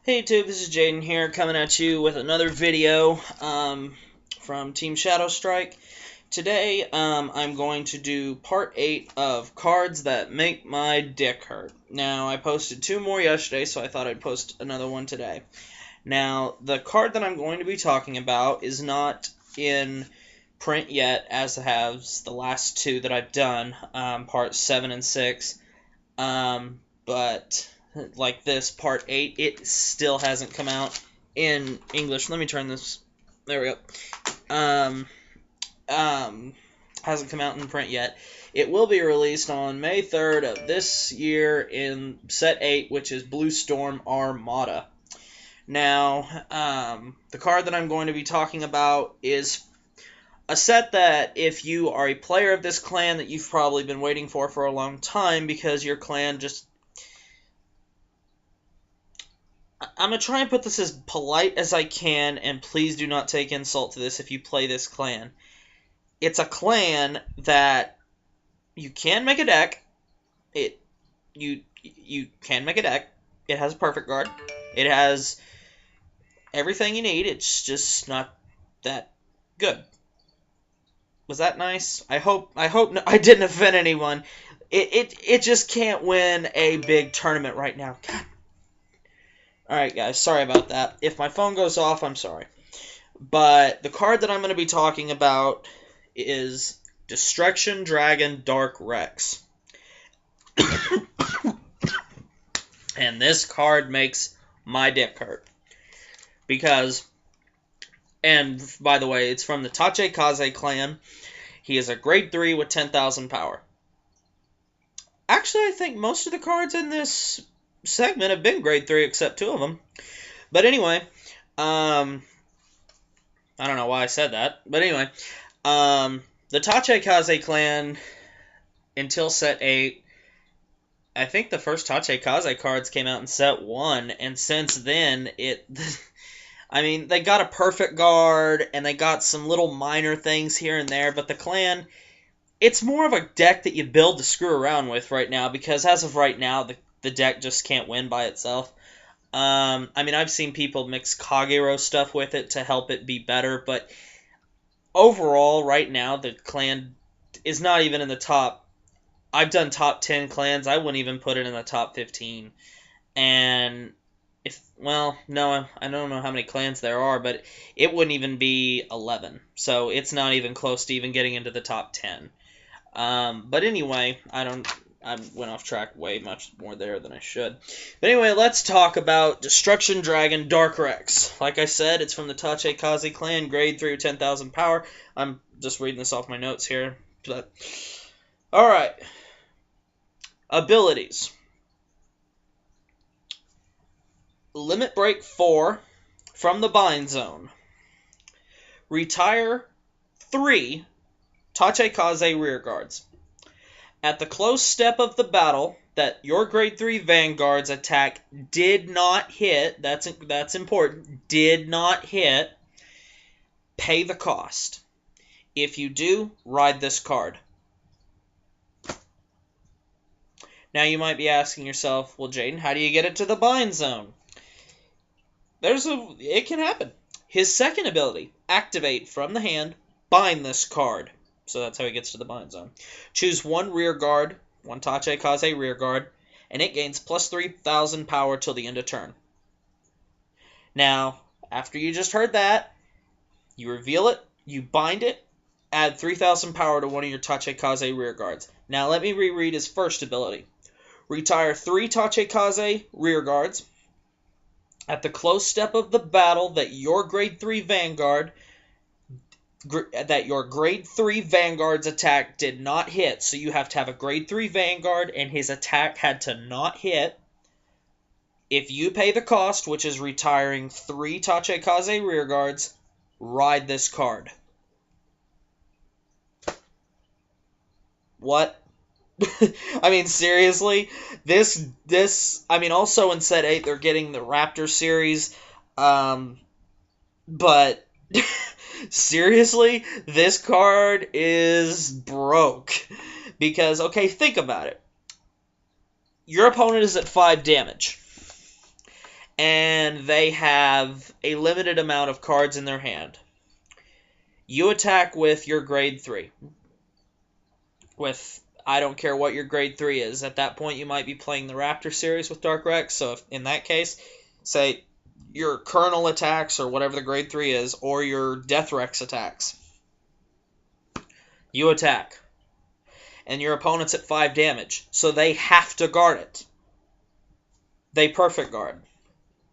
Hey YouTube, this is Jaden here, coming at you with another video from Team Shadow Strike. Today, I'm going to do part 8 of Cards That Make My Dick Hurt. Now, I posted 2 more yesterday, so I thought I'd post another one today. Now, the card that I'm going to be talking about is not in print yet, as has the last 2 that I've done, parts 7 and 6, but like this, part 8, it still hasn't come out in English. Let me turn this. There we go. Hasn't come out in print yet. It will be released on May 3rd of this year in set 8, which is Blue Storm Armada. Now, the card that I'm going to be talking about is a set that if you are a player of this clan that you've probably been waiting for a long time, because your clan just... I'm going to try and put this as polite as I can, and please do not take insult to this if you play this clan. It's a clan that you can make a deck. You can make a deck. It has a perfect guard. It has everything you need. It's just not that good. Was that nice? I hope I didn't offend anyone. It just can't win a big tournament right now. God. Alright guys, sorry about that. If my phone goes off, I'm sorry. But the card that I'm going to be talking about is Destruction Dragon Dark Rex. And this card makes my dick hurt. Because, and by the way, it's from the Tachikaze clan. He is a grade 3 with 10,000 power. Actually, I think most of the cards in this segment have been grade 3 except 2 of them. But anyway, I don't know why I said that. But anyway, the Tachikaze clan, until set 8, I think the first Tachikaze cards came out in set 1, and since then, I mean, they got a perfect guard, and they got some little minor things here and there, but the clan, it's more of a deck that you build to screw around with right now, because as of right now, the deck just can't win by itself. I mean, I've seen people mix Kagero stuff with it to help it be better, but overall, right now, the clan is not even in the top. I've done top 10 clans. I wouldn't even put it in the top 15. And well, no, I don't know how many clans there are, but it wouldn't even be 11. So it's not even close to even getting into the top 10. But anyway, I went off track way much more there than I should. But anyway, let's talk about Destruction Dragon Dark Rex. Like I said, it's from the Tachikaze clan, grade 3 with 10,000 power. I'm just reading this off my notes here. But alright. Abilities. Limit Break 4 from the Bind Zone. Retire 3 Tachikaze rear guards. At the close step of the battle that your grade 3 vanguard's attack did not hit, that's important, did not hit, pay the cost. If you do, ride this card. Now you might be asking yourself, well, Jaden, how do you get it to the bind zone? It can happen. His second ability, activate from the hand, bind this card. So that's how he gets to the bind zone. Choose one rear guard, one Tachikaze rear guard, and it gains plus 3,000 power till the end of turn. Now, after you just heard that, you reveal it, you bind it, add 3,000 power to one of your Tachikaze rear guards. Now let me reread his first ability. Retire 3 Tachikaze rear guards. At the close step of the battle that your grade 3 vanguard... that your grade 3 Vanguard's attack did not hit, so you have to have a grade 3 Vanguard, and his attack had to not hit. If you pay the cost, which is retiring 3 Tachikaze rear guards, ride this card. What? I mean, seriously? I mean, also in set 8, they're getting the Raptor series, but... Seriously, this card is broke. Because, okay, think about it. Your opponent is at 5 damage. and they have a limited amount of cards in their hand. You attack with your grade 3. With, I don't care what your grade 3 is. At that point, you might be playing the Raptor series with Dark Rex, so if, in that case, say your Colonel attacks, or whatever the grade 3 is, or your Death Rex attacks. You attack. And your opponent's at 5 damage, so they have to guard it. They perfect guard,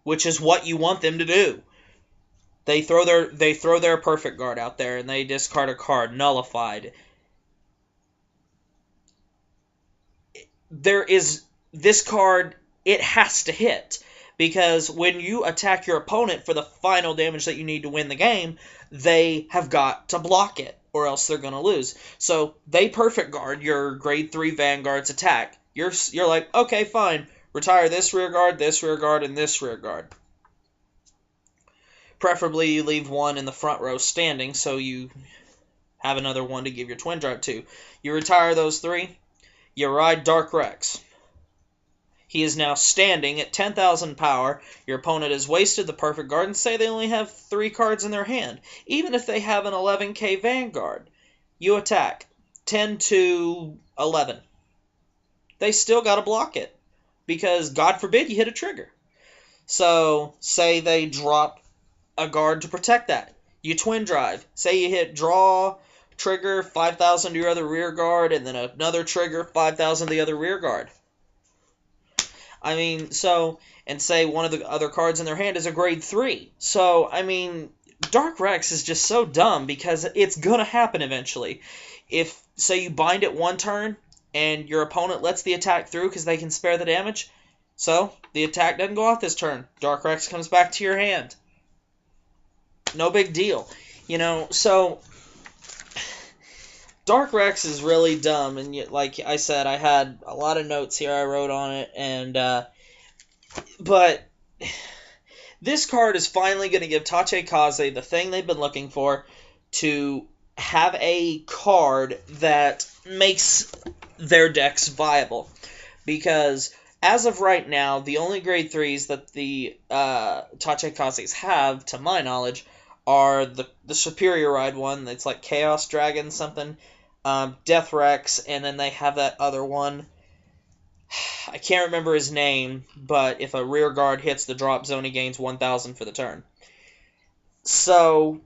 which is what you want them to do. They throw their perfect guard out there, and they discard a card, nullified. There is this card, it has to hit, because when you attack your opponent for the final damage that you need to win the game, they have got to block it, or else they're going to lose. So they perfect guard your grade 3 Vanguard's attack. You're like, okay, fine, retire this rear guard, and this rear guard. Preferably you leave one in the front row standing, so you have another one to give your twin drive to. You retire those 3, you ride Dark Rex. He is now standing at 10,000 power. Your opponent has wasted the perfect guard, and say they only have 3 cards in their hand. Even if they have an 11k Vanguard, you attack 10 to 11. They still got to block it, because God forbid you hit a trigger. So, say they drop a guard to protect that. You twin drive. Say you hit draw, trigger, 5,000 to your other rear guard, and then another trigger, 5,000 to the other rear guard. I mean, so, and say one of the other cards in their hand is a grade 3. So, I mean, Dark Rex is just so dumb, because it's going to happen eventually. If, say, you bind it one turn, and your opponent lets the attack through because they can spare the damage, so the attack doesn't go off this turn. Dark Rex comes back to your hand. No big deal. You know, so Dark Rex is really dumb, and yet, like I said, I had a lot of notes here I wrote on it, and but this card is finally going to give Tache Kaze the thing they've been looking for, to have a card that makes their decks viable. Because as of right now, the only grade 3s that the Tache Kazes have, to my knowledge, are the Superior Ride one. It's like Chaos Dragon something, Death Rex, and then they have that other one. I can't remember his name, but if a rear guard hits the drop zone, he gains 1,000 for the turn. So,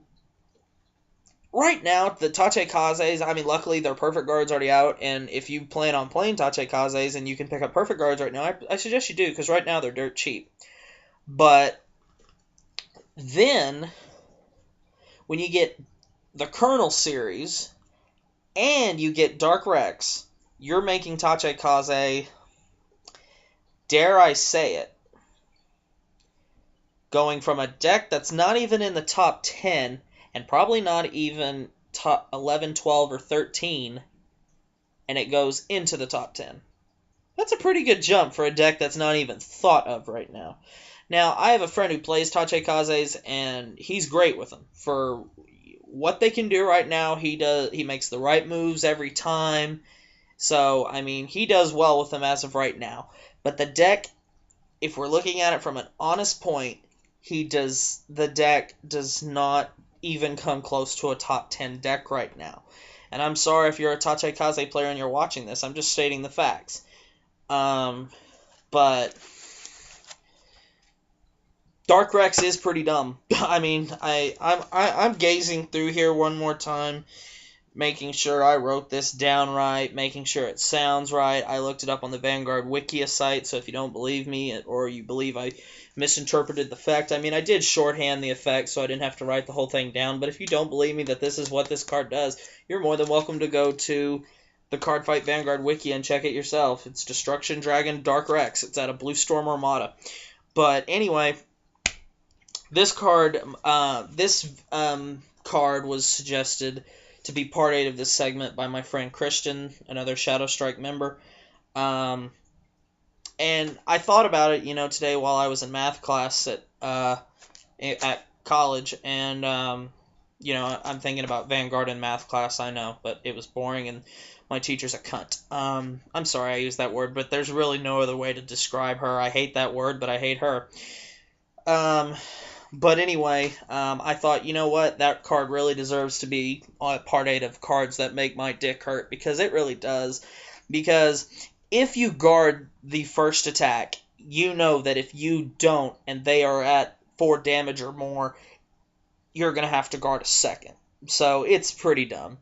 right now, the Tache Kazes, I mean, luckily their perfect guard's already out, and if you plan on playing Tache Kazes and you can pick up perfect guards right now, I suggest you do, because right now they're dirt cheap. But then, when you get the Colonel series, and you get Dark Rex, you're making Tache Kaze, dare I say it, going from a deck that's not even in the top 10, and probably not even top 11, 12, or 13, and it goes into the top 10. That's a pretty good jump for a deck that's not even thought of right now. Now, I have a friend who plays Tache Kazes, and he's great with them. For what they can do right now, he makes the right moves every time. So, I mean, he does well with them as of right now. But the deck, if we're looking at it from an honest point, the deck does not even come close to a top 10 deck right now. And I'm sorry if you're a Tache Kaze player and you're watching this. I'm just stating the facts. But Dark Rex is pretty dumb. I mean, I'm gazing through here one more time, making sure I wrote this down right, making sure it sounds right. I looked it up on the Vanguard Wikia site, so if you don't believe me, or you believe I misinterpreted the effect, I mean, I did shorthand the effect, so I didn't have to write the whole thing down, but if you don't believe me that this is what this card does, you're more than welcome to go to the Card Fight Vanguard Wiki and check it yourself. It's Destruction Dragon Dark Rex. It's at a Blue Storm Armada. But anyway, this card was suggested to be part 8 of this segment by my friend Christian, another Shadow Strike member. And I thought about it, today while I was in math class at college, and I'm thinking about Vanguard in math class, I know, but it was boring, and my teacher's a cunt. I'm sorry I used that word, but there's really no other way to describe her. I hate that word, but I hate her. But anyway, I thought, you know what, that card really deserves to be part 8 of Cards That Make My Dick Hurt, because it really does. Because if you guard the first attack, you know that if you don't, and they are at 4 damage or more, you're going to have to guard a second. So it's pretty dumb.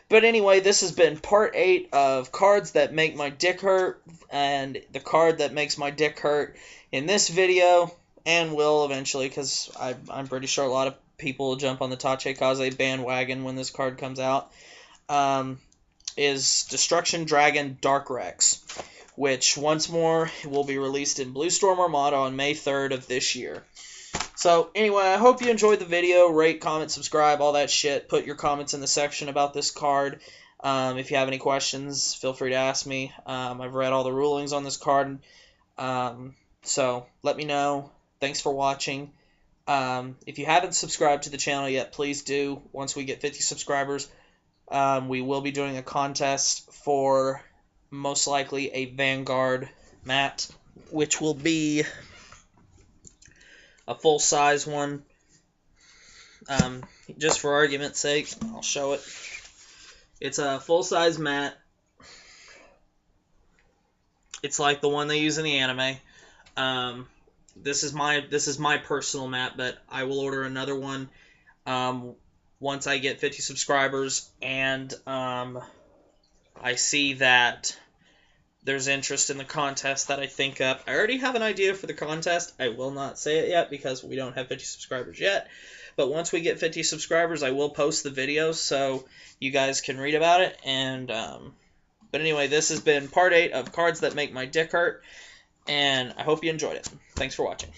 But anyway, this has been part 8 of Cards That Make My Dick Hurt, and the card that makes my dick hurt in this video, and will eventually, because I'm pretty sure a lot of people will jump on the Tache Kaze bandwagon when this card comes out, is Destruction Dragon Dark Rex, which once more will be released in Blue Storm Armada on May 3rd of this year. So, anyway, I hope you enjoyed the video. Rate, comment, subscribe, all that shit. Put your comments in the section about this card. If you have any questions, feel free to ask me. I've read all the rulings on this card. So, let me know. Thanks for watching. If you haven't subscribed to the channel yet, please do. Once we get 50 subscribers, we will be doing a contest for most likely a Vanguard mat, which will be a full-size one. Just for argument's sake, I'll show it. It's a full-size mat. It's like the one they use in the anime. This is my personal mat, but I will order another one once I get 50 subscribers, and I see that there's interest in the contest that I think up. I already have an idea for the contest. I will not say it yet because we don't have 50 subscribers yet. But once we get 50 subscribers, I will post the video so you guys can read about it. And but anyway, this has been part 8 of Cards That Make My Dick Hurt, and I hope you enjoyed it. Thanks for watching.